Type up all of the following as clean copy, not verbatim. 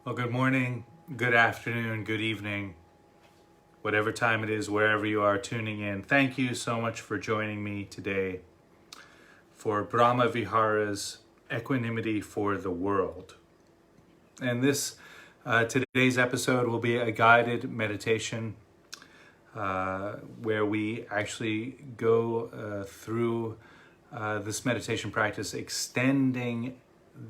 Well, good morning, good afternoon, good evening, whatever time it is, wherever you are tuning in. Thank you so much for joining me today for Brahma Viharas Equanimity for the World. And today's episode will be a guided meditation where we actually go through this meditation practice, extending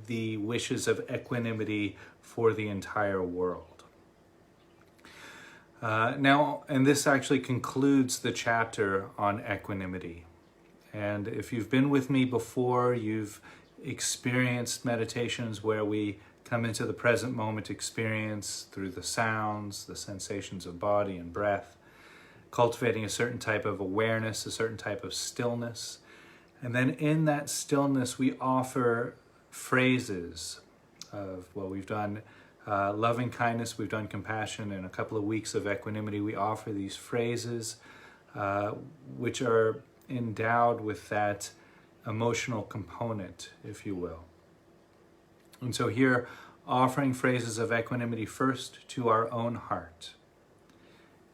the wishes of equanimity for the entire world. And this actually concludes the chapter on equanimity. And if you've been with me before, you've experienced meditations where we come into the present moment experience through the sounds, the sensations of body and breath, cultivating a certain type of awareness, a certain type of stillness. And then in that stillness, we offer phrases of, we've done loving kindness, we've done compassion, and a couple of weeks of equanimity. We offer these phrases which are endowed with that emotional component, if you will. And so here, offering phrases of equanimity first to our own heart.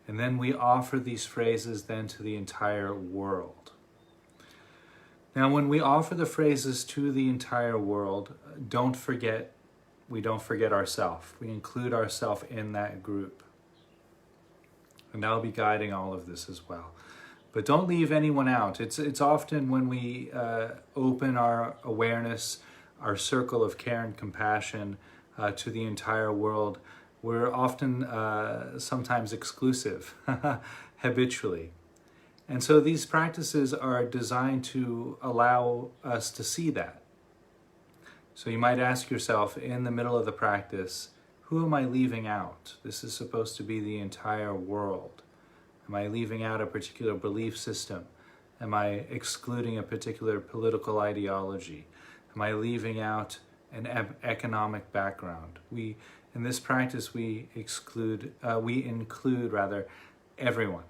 And then we offer these phrases then to the entire world. Now, when we offer the phrases to the entire world, we don't forget ourselves. We include ourselves in that group. And I'll be guiding all of this as well. But don't leave anyone out. It's often when we open our awareness, our circle of care and compassion to the entire world, we're often sometimes exclusive, habitually. And so these practices are designed to allow us to see that. So you might ask yourself in the middle of the practice, who am I leaving out? This is supposed to be the entire world. Am I leaving out a particular belief system? Am I excluding a particular political ideology? Am I leaving out an economic background? In this practice, we include everyone.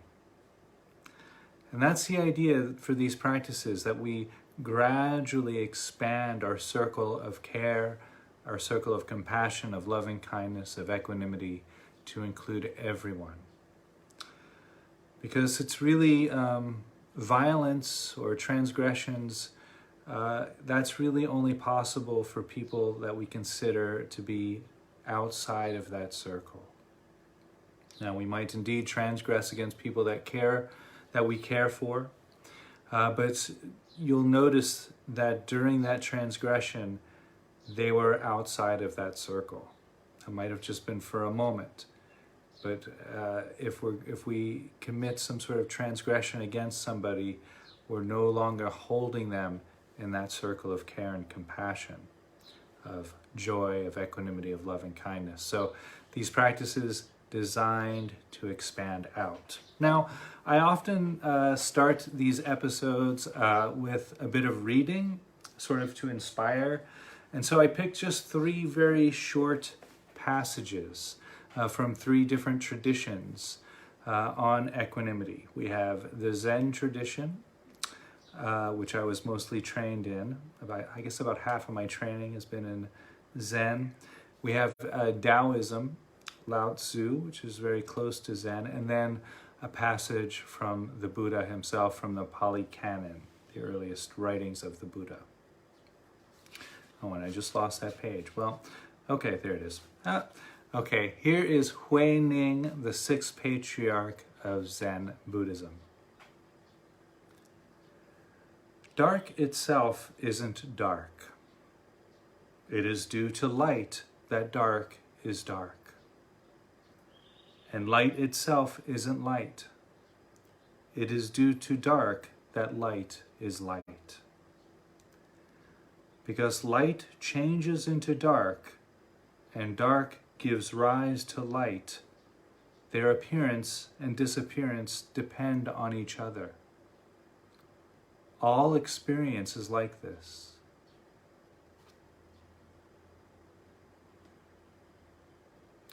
And that's the idea for these practices, that we gradually expand our circle of care, our circle of compassion, of loving kindness, of equanimity, to include everyone. Because it's really violence or transgressions, that's really only possible for people that we consider to be outside of that circle. Now, we might indeed transgress against people that we care for, but you'll notice that during that transgression, they were outside of that circle. It might have just been for a moment, but if we commit some sort of transgression against somebody, we're no longer holding them in that circle of care and compassion, of joy, of equanimity, of loving kindness. So these practices designed to expand out. Now, I often start these episodes with a bit of reading, sort of to inspire. And so I picked just 3 very short passages from 3 different traditions on equanimity. We have the Zen tradition, which I was mostly trained in. I guess about half of my training has been in Zen. We have Taoism, Lao Tzu, which is very close to Zen, and then a passage from the Buddha himself, from the Pali Canon, the earliest writings of the Buddha. Oh, and I just lost that page. Well, okay, there it is. Okay, here is Huineng, the 6th patriarch of Zen Buddhism. Dark itself isn't dark. It is due to light that dark is dark. And light itself isn't light. It is due to dark that light is light. Because light changes into dark, and dark gives rise to light, their appearance and disappearance depend on each other. All experience is like this.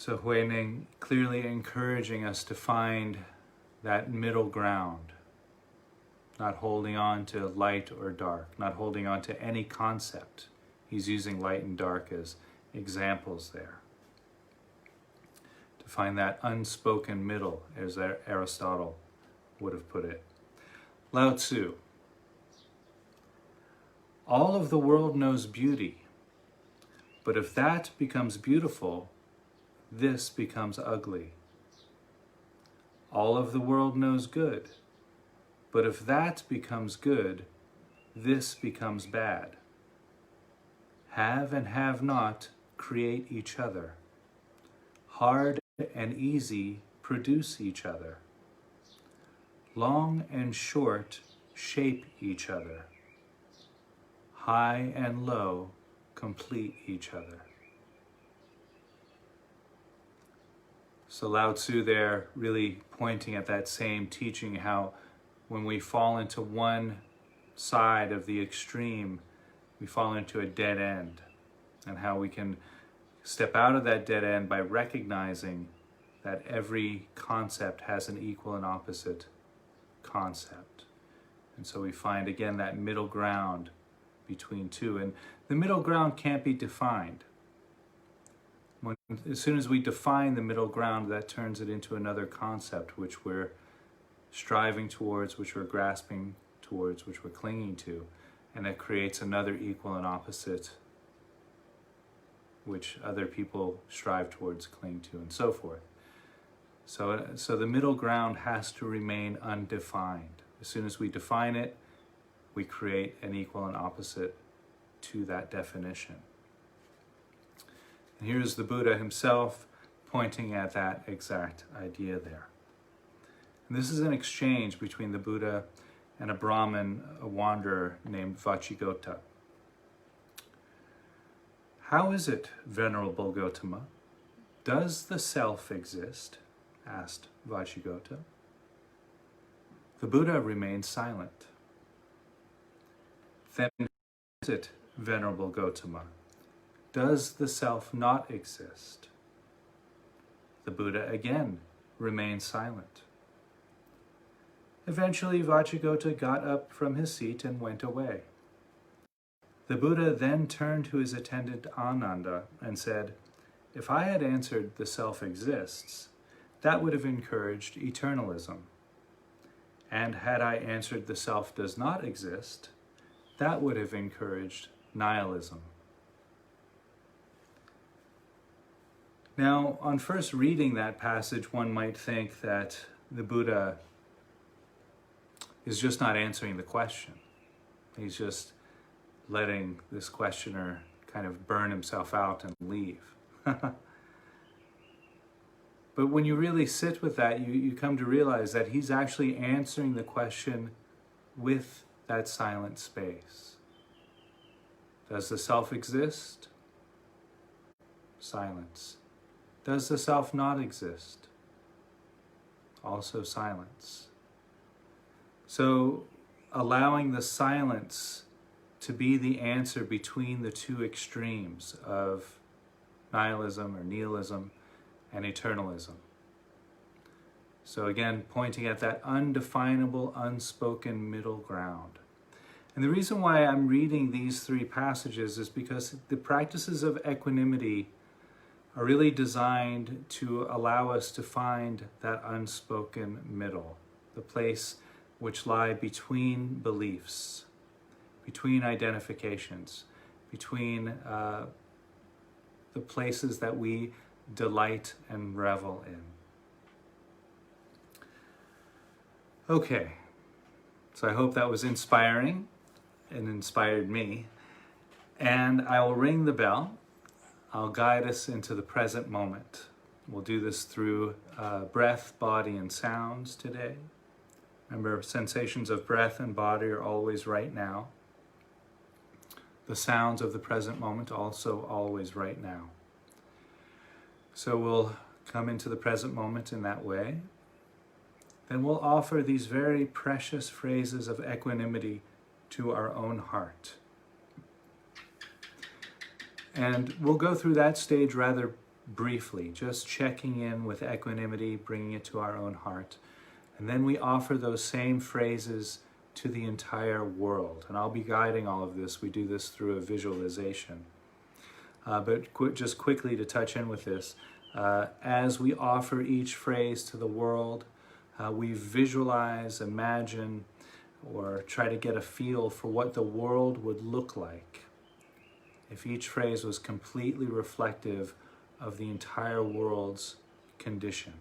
So Huineng clearly encouraging us to find that middle ground, not holding on to light or dark, not holding on to any concept. He's using light and dark as examples there. find that unspoken middle, as Aristotle would have put it. Lao Tzu. All of the world knows beauty, but if that becomes beautiful, this becomes ugly. All of the world knows good, but if that becomes good, this becomes bad. Have and have not create each other. Hard and easy produce each other. Long and short shape each other. High and low complete each other. So Lao Tzu there really pointing at that same teaching, how when we fall into one side of the extreme, we fall into a dead end, and how we can step out of that dead end by recognizing that every concept has an equal and opposite concept. And so we find again that middle ground between two, and the middle ground can't be defined. As soon as we define the middle ground, that turns it into another concept which we're striving towards, which we're grasping towards, which we're clinging to, and that creates another equal and opposite which other people strive towards, cling to, and so forth. So the middle ground has to remain undefined. As soon as we define it, we create an equal and opposite to that definition. And here's the Buddha himself pointing at that exact idea there. And this is an exchange between the Buddha and a Brahmin, a wanderer named Vachigota. How is it, Venerable Gotama? Does the self exist? Asked Vachigota. The Buddha remained silent. Then, how is it, Venerable Gotama? Does the self not exist? The Buddha again remained silent. Eventually, Vachigota got up from his seat and went away. The Buddha then turned to his attendant Ananda and said, "If I had answered the self exists, that would have encouraged eternalism. And had I answered the self does not exist, that would have encouraged nihilism." Now, on first reading that passage, one might think that the Buddha is just not answering the question. He's just letting this questioner kind of burn himself out and leave. But when you really sit with that, you come to realize that he's actually answering the question with that silent space. Does the self exist? Silence. Does the self not exist? Also silence. So allowing the silence to be the answer between the two extremes of nihilism or nihilism and eternalism. So again, pointing at that undefinable, unspoken middle ground. And the reason why I'm reading these three passages is because the practices of equanimity are really designed to allow us to find that unspoken middle, the place which lie between beliefs, between identifications, between the places that we delight and revel in. Okay, so I hope that was inspiring and inspired me. And I will ring the bell. I'll guide us into the present moment. We'll do this through breath, body, and sounds today. Remember, sensations of breath and body are always right now. The sounds of the present moment also always right now. So we'll come into the present moment in that way. Then we'll offer these very precious phrases of equanimity to our own heart. And we'll go through that stage rather briefly, just checking in with equanimity, bringing it to our own heart. And then we offer those same phrases to the entire world. And I'll be guiding all of this. We do this through a visualization. But just quickly to touch in with this, As we offer each phrase to the world, we visualize, imagine, or try to get a feel for what the world would look like if each phrase was completely reflective of the entire world's condition,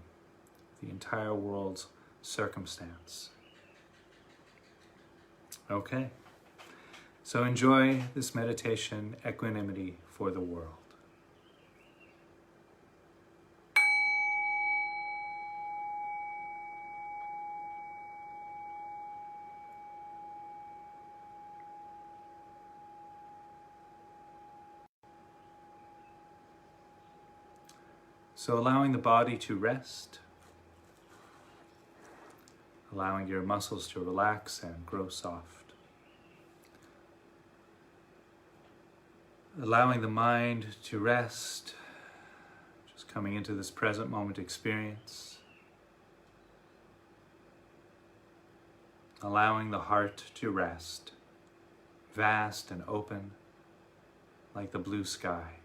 the entire world's circumstance. Okay, so enjoy this meditation, Equanimity for the World. So allowing the body to rest, allowing your muscles to relax and grow soft. Allowing the mind to rest, just coming into this present moment experience. Allowing the heart to rest, vast and open, like the blue sky.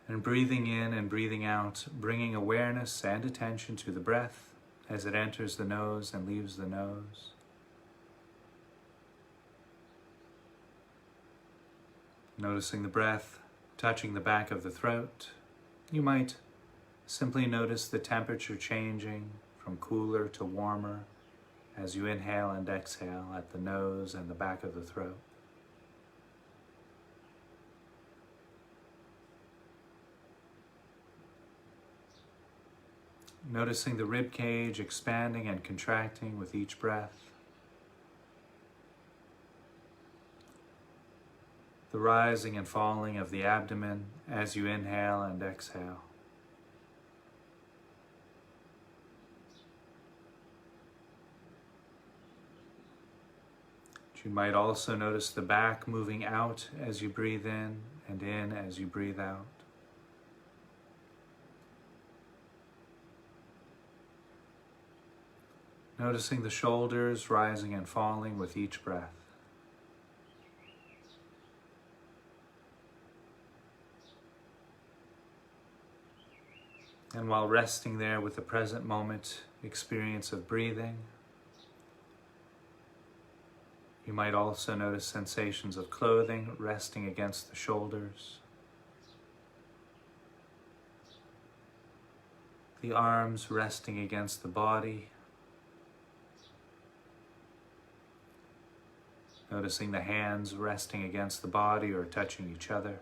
And breathing in and breathing out, bringing awareness and attention to the breath as it enters the nose and leaves the nose. Noticing the breath touching the back of the throat. You might simply notice the temperature changing from cooler to warmer as you inhale and exhale at the nose and the back of the throat. Noticing the rib cage expanding and contracting with each breath. The rising and falling of the abdomen as you inhale and exhale. You might also notice the back moving out as you breathe in as you breathe out. Noticing the shoulders rising and falling with each breath. And while resting there with the present moment experience of breathing, you might also notice sensations of clothing resting against the shoulders, the arms resting against the body, noticing the hands resting against the body or touching each other.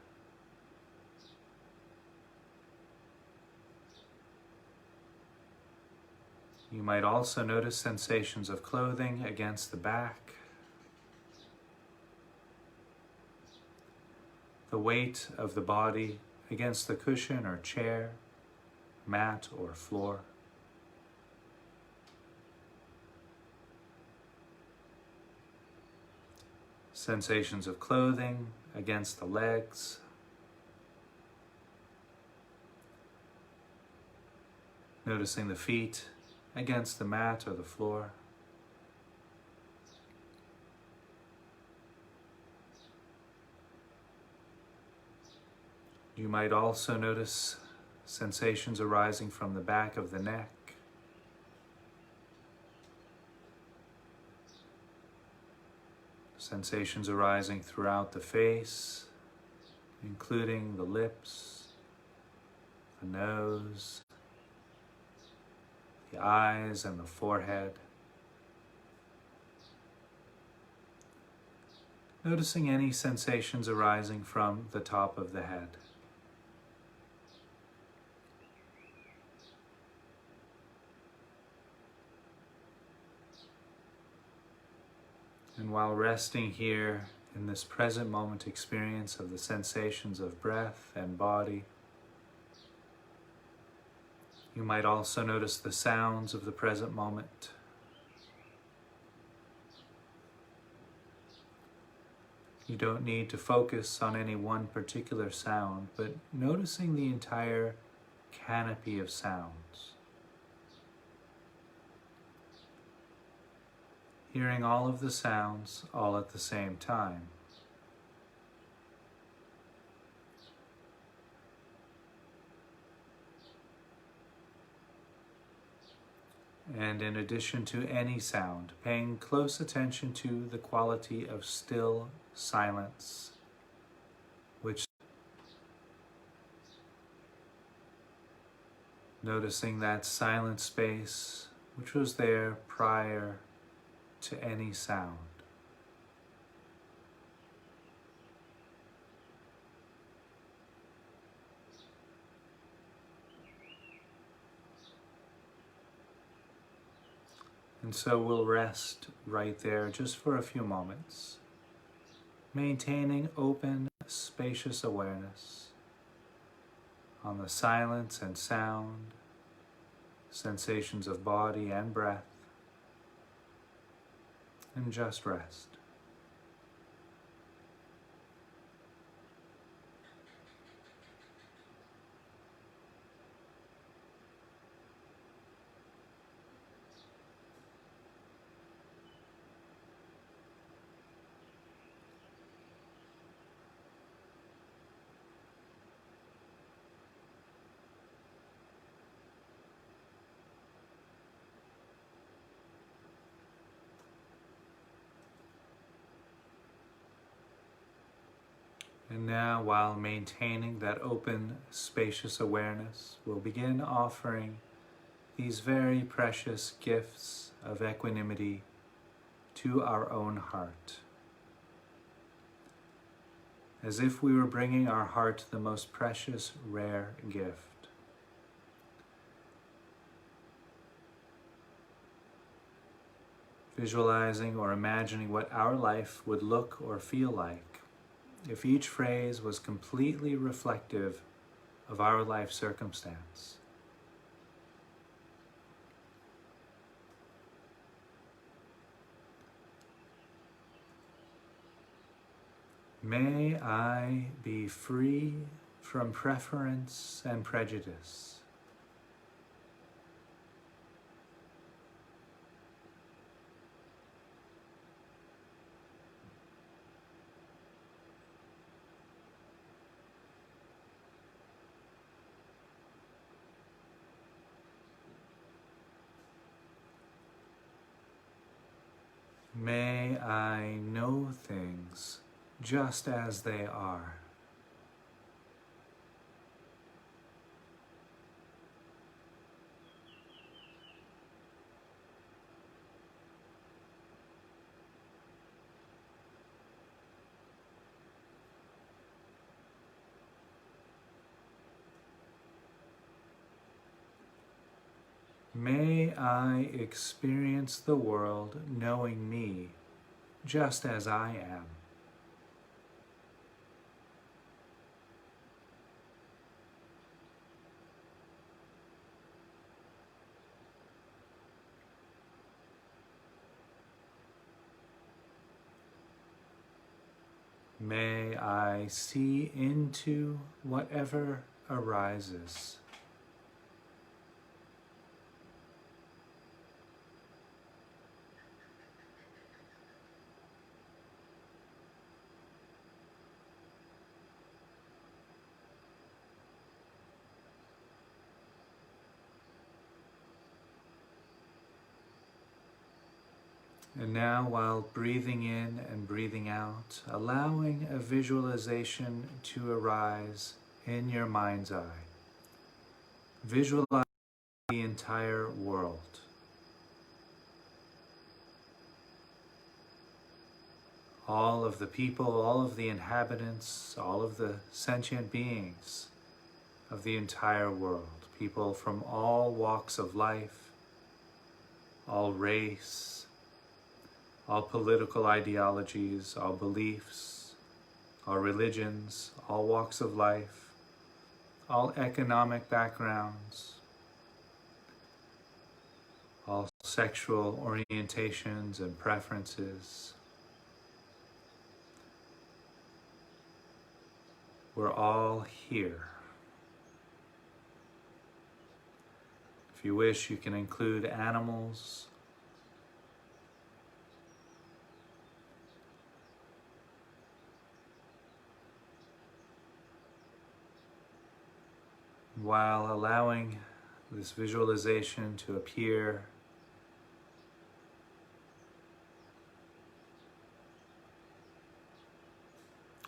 You might also notice sensations of clothing against the back, the weight of the body against the cushion or chair, mat or floor. Sensations of clothing against the legs, noticing the feet against the mat or the floor. You might also notice sensations arising from the back of the neck, sensations arising throughout the face, including the lips, the nose, the eyes and the forehead. Noticing any sensations arising from the top of the head. And while resting here in this present moment experience of the sensations of breath and body, you might also notice the sounds of the present moment. You don't need to focus on any one particular sound, but noticing the entire canopy of sounds. Hearing all of the sounds all at the same time. And in addition to any sound, paying close attention to the quality of still silence, which noticing that silent space which was there prior to any sound. And so we'll rest right there just for a few moments, maintaining open, spacious awareness on the silence and sound, sensations of body and breath, and just rest. And now, while maintaining that open, spacious awareness, we'll begin offering these very precious gifts of equanimity to our own heart, as if we were bringing our heart the most precious, rare gift. Visualizing or imagining what our life would look or feel like if each phrase was completely reflective of our life circumstance. May I be free from preference and prejudice. May I know things just as they are. May I experience the world knowing me just as I am. May I see into whatever arises. And now, while breathing in and breathing out, allowing a visualization to arise in your mind's eye. Visualize the entire world. All of the people, all of the inhabitants, all of the sentient beings of the entire world. People from all walks of life, all race, all political ideologies, all beliefs, all religions, all walks of life, all economic backgrounds, all sexual orientations and preferences. We're all here. If you wish, you can include animals, while allowing this visualization to appear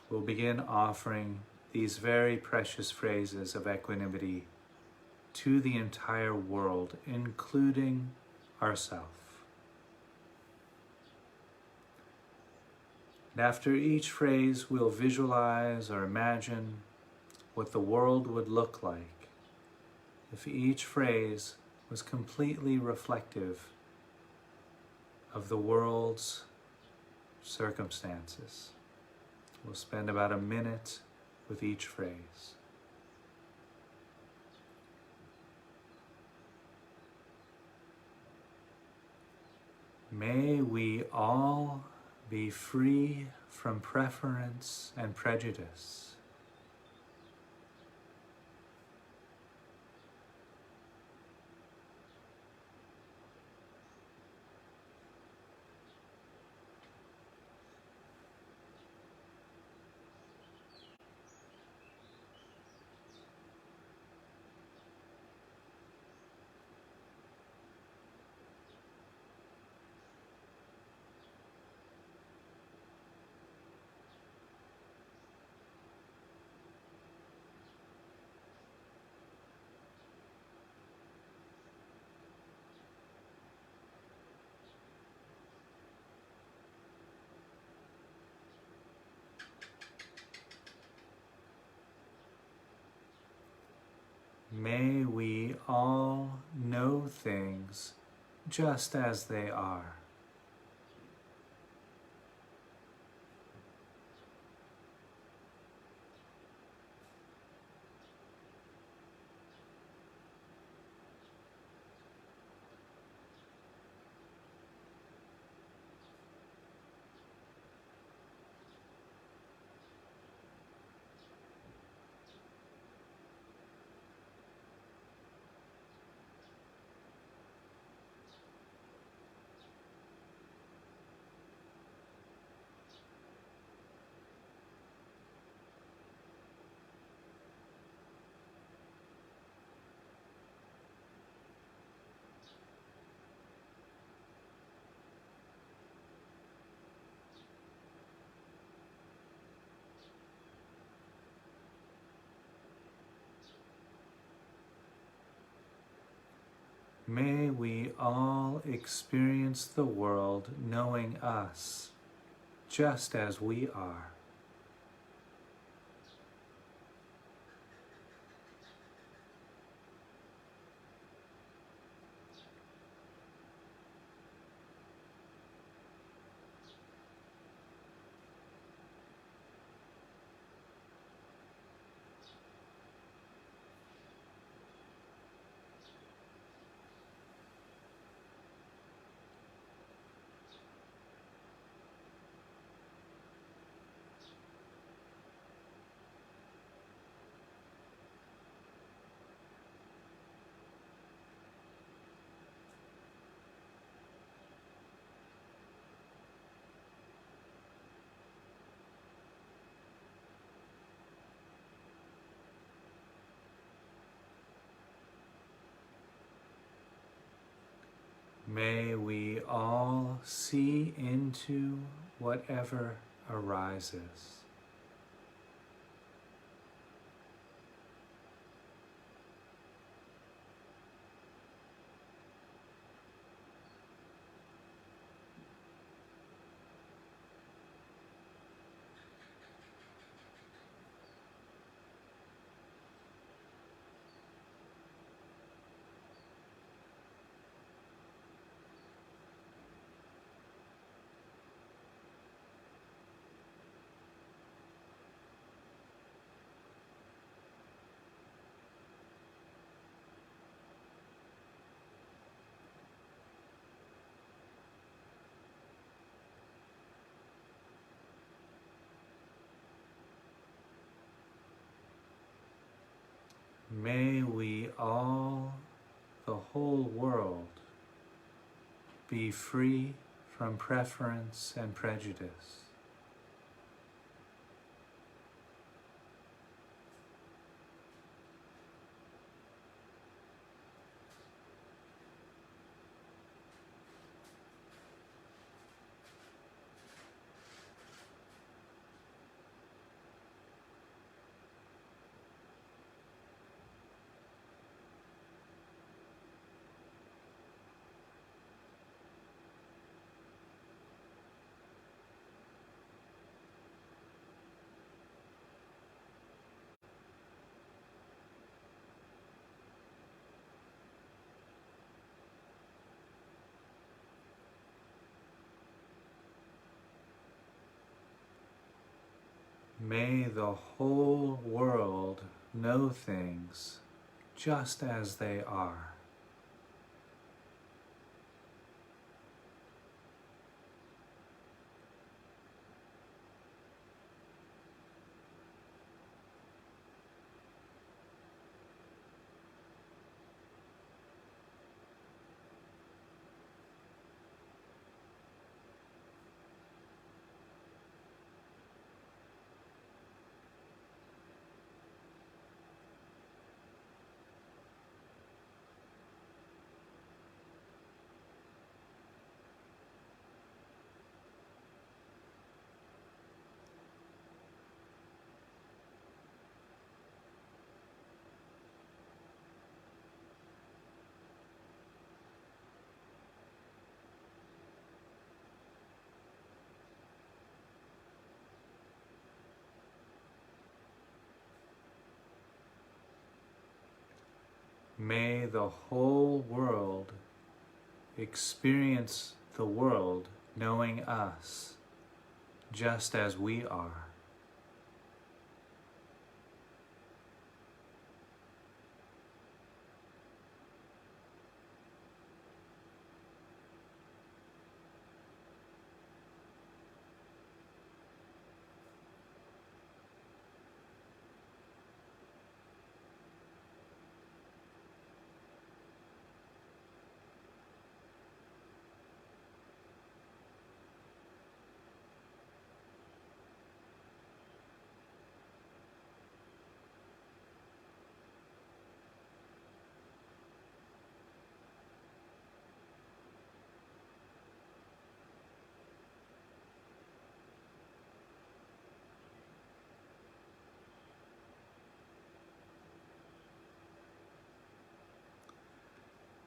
we'll begin offering these very precious phrases of equanimity to the entire world, including ourselves. And after each phrase, we'll visualize or imagine what the world would look like if each phrase was completely reflective of the world's circumstances. We'll spend about a minute with each phrase. May we all be free from preference and prejudice. May we all know things just as they are. May we all experience the world knowing us just as we are. May we all see into whatever arises. May we all, the whole world, be free from preference and prejudice. May the whole world know things just as they are. May the whole world experience the world knowing us just as we are.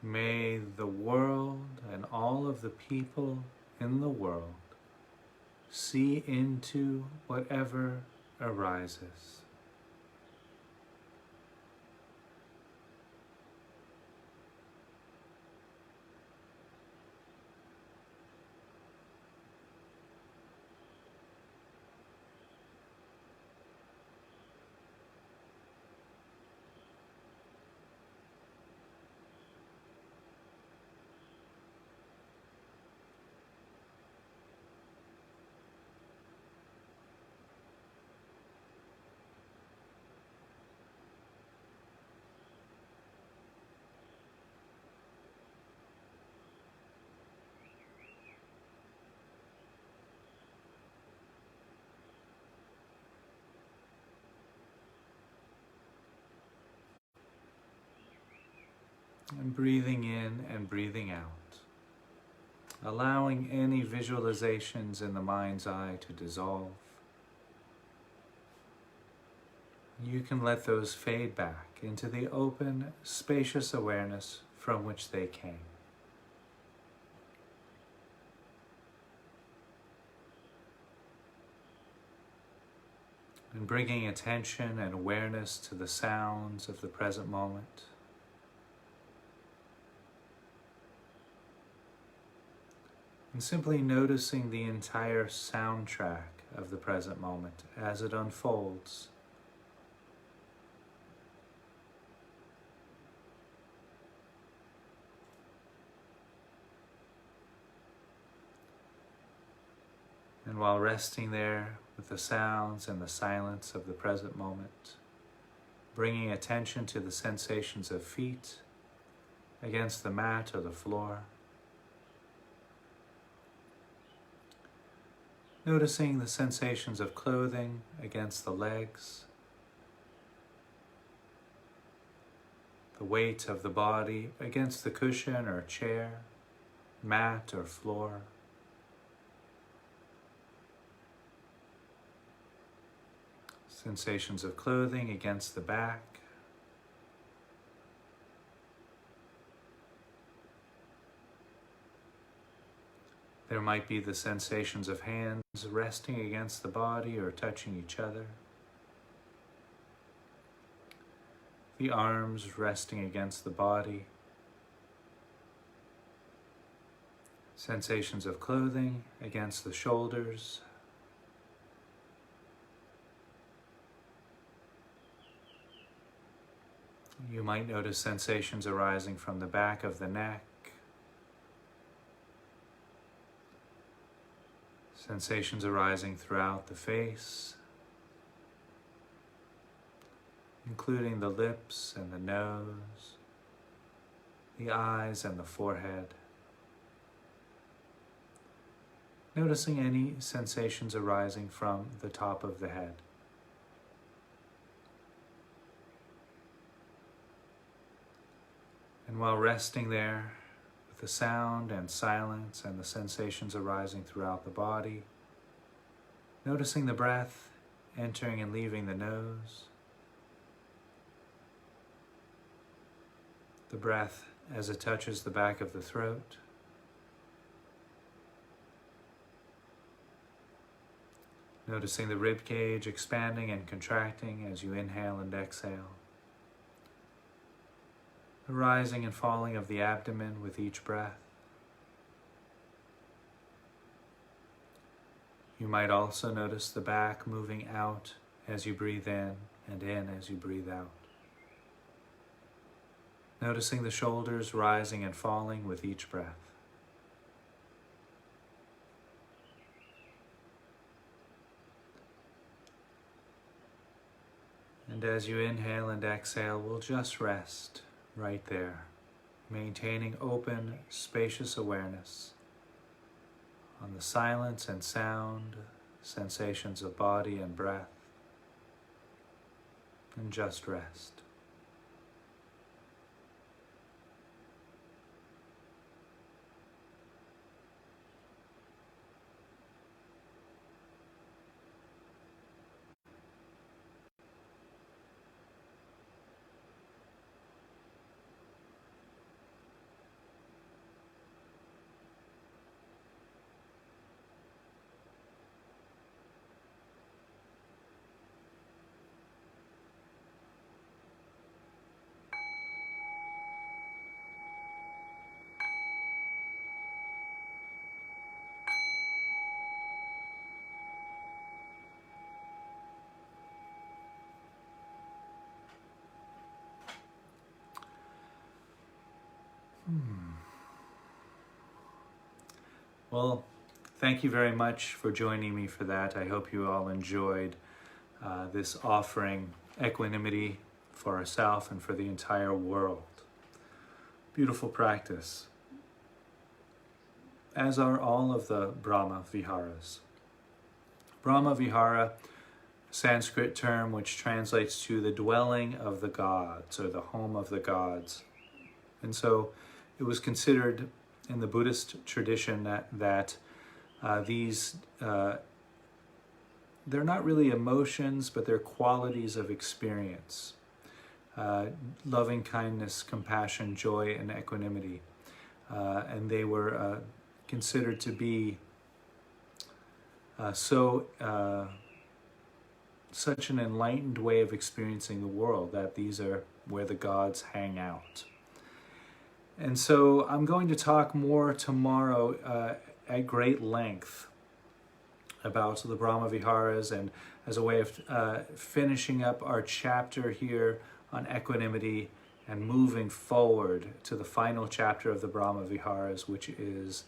May the world and all of the people in the world see into whatever arises. And breathing in and breathing out, allowing any visualizations in the mind's eye to dissolve. You can let those fade back into the open, spacious awareness from which they came. And bringing attention and awareness to the sounds of the present moment. And simply noticing the entire soundtrack of the present moment as it unfolds. And while resting there with the sounds and the silence of the present moment, bringing attention to the sensations of feet against the mat or the floor. Noticing the sensations of clothing against the legs, the weight of the body against the cushion or chair, mat or floor. Sensations of clothing against the back. There might be the sensations of hands resting against the body or touching each other. The arms resting against the body. Sensations of clothing against the shoulders. You might notice sensations arising from the back of the neck, sensations arising throughout the face, including the lips and the nose, the eyes and the forehead. Noticing any sensations arising from the top of the head. And while resting there, with the sound and silence and the sensations arising throughout the body, noticing the breath entering and leaving the nose, the breath as it touches the back of the throat, noticing the rib cage expanding and contracting as you inhale and exhale. The rising and falling of the abdomen with each breath. You might also notice the back moving out as you breathe in and in as you breathe out. Noticing the shoulders rising and falling with each breath. And as you inhale and exhale, we'll just rest right there, maintaining open, spacious awareness on the silence and sound, sensations of body and breath, and just rest. Well, thank you very much for joining me for that. I hope you all enjoyed this offering equanimity for ourselves and for the entire world. Beautiful practice, as are all of the Brahma Viharas. Brahma Vihara, Sanskrit term which translates to the dwelling of the gods or the home of the gods. And so it was considered in the Buddhist tradition that these, they're not really emotions, but they're qualities of experience. Loving kindness, compassion, joy, and equanimity. And they were considered to be such an enlightened way of experiencing the world that these are where the gods hang out. And so I'm going to talk more tomorrow at great length about the Brahma Viharas, and as a way of finishing up our chapter here on equanimity and moving forward to the final chapter of the Brahma Viharas, which is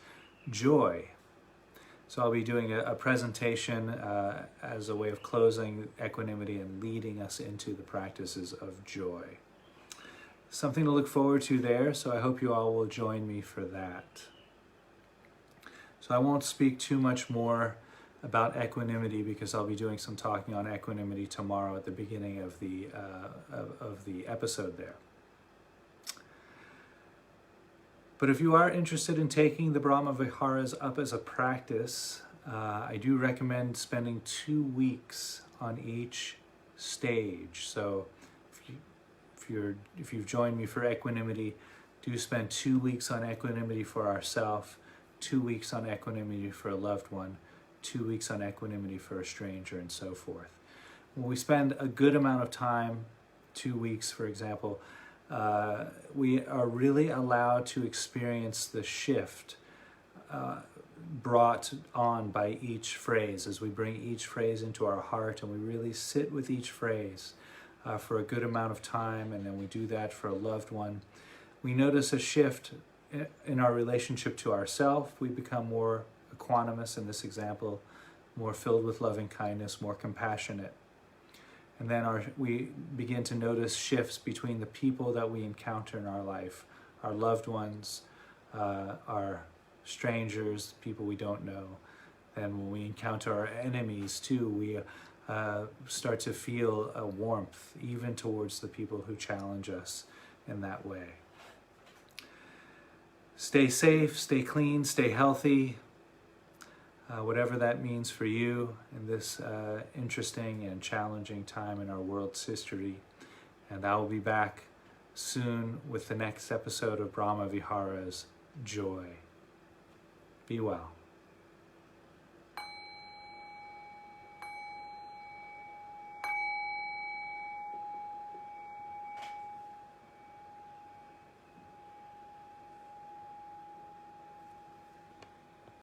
joy. So I'll be doing a presentation as a way of closing equanimity and leading us into the practices of joy. Something to look forward to there, so I hope you all will join me for that. So I won't speak too much more about equanimity because I'll be doing some talking on equanimity tomorrow at the beginning of the episode there. But if you are interested in taking the Brahma Viharas up as a practice, I do recommend spending 2 weeks on each stage. So if you've joined me for equanimity, do spend 2 weeks on equanimity for ourselves, 2 weeks on equanimity for a loved one, 2 weeks on equanimity for a stranger, and so forth. When we spend a good amount of time, 2 weeks for example, we are really allowed to experience the shift brought on by each phrase as we bring each phrase into our heart and we really sit with each phrase. for a good amount of time, and then we do that for a loved one, we notice a shift in our relationship to ourselves. We become more equanimous in this example, more filled with loving kindness, more compassionate. And then we begin to notice shifts between the people that we encounter in our life, our loved ones, our strangers, people we don't know. And when we encounter our enemies too, we start to feel a warmth even towards the people who challenge us in that way. Stay safe, stay clean, stay healthy, whatever that means for you in this interesting and challenging time in our world's history. And I will be back soon with the next episode of Brahma Viharas, Joy. Be well.